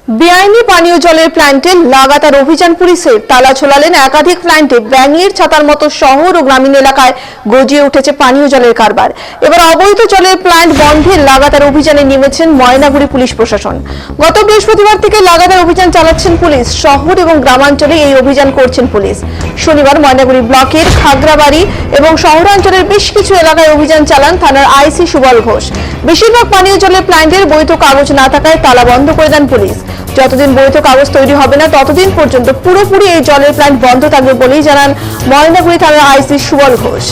বেআইনি পানীয় জলের প্ল্যান্টে লাগাতার অভিযান পুলিশের। তালা ঝোলালেন একাধিক প্ল্যান্টে। ব্যাঙের ছাতার মতো শহর ও গ্রামীণ এলাকায় গজিয়ে উঠেছে পানীয় জলের কারবার। এবার অবৈধ জলের প্ল্যান্ট বন্ধে লাগাতার অভিযানে নেমেছেন ময়নাগুড়ি পুলিশ প্রশাসন। গত বৃহস্পতিবার থেকে লাগাতার অভিযান চালাচ্ছেন পুলিশ। শহর এবং গ্রামাঞ্চলে এই অভিযান করছেন পুলিশ। শনিবার ময়নাগুড়ি ব্লকের খাগড়াবাড়ি এবং শহরাঞ্চলের বেশ কিছু এলাকায় অভিযান চালান থানার আইসি সুবল ঘোষ। বেশিরভাগ পানীয় জলের প্ল্যান্টের বৈধ কাগজ না থাকায় তালা বন্ধ করে দেন পুলিশ। যতদিন বৈধ কাগজ তৈরি হবে না ততদিন পর্যন্ত পুরোপুরি এই জলের প্ল্যান্ট বন্ধ থাকবে বলেই জানান ময়নাগুড়ি থানার আইসি সুবল ঘোষ।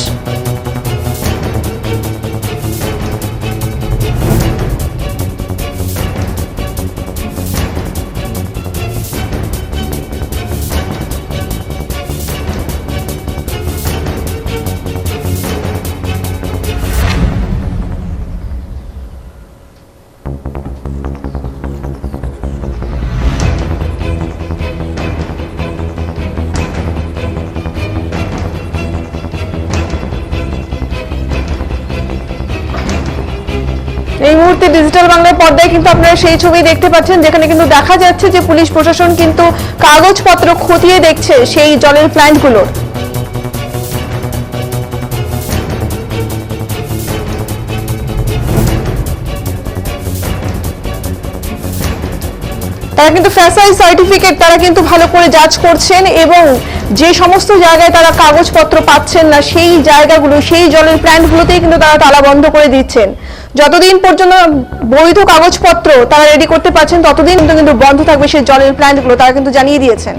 এই মুহূর্তে ডিজিটাল বাংলার পর্দায় কিন্তু আপনারা সেই ছবি দেখতে পাচ্ছেন, যেখানে কিন্তু দেখা যাচ্ছে যে পুলিশ প্রশাসন কিন্তু কাগজপত্র খতিয়ে দেখছে সেই জলের প্ল্যান্টগুলোর। তারা কিন্তু ফ্যাসাই সার্টিফিকেট তারা কিন্তু ভালো করে যাচ করছেন এবং যে সমস্ত জায়গায় তারা কাগজপত্র পাচ্ছেন না সেই জায়গাগুলো, সেই জলের প্ল্যান্টগুলোতেই কিন্তু তারা তালা বন্ধ করে দিচ্ছেন। যতদিন পর্যন্ত বৈধ কাগজপত্র তারা রেডি করতে পারছেন ততদিন কিন্তু বন্ধ থাকবে সেই জলের প্ল্যান্টগুলো, তারা কিন্তু জানিয়ে দিয়েছেন।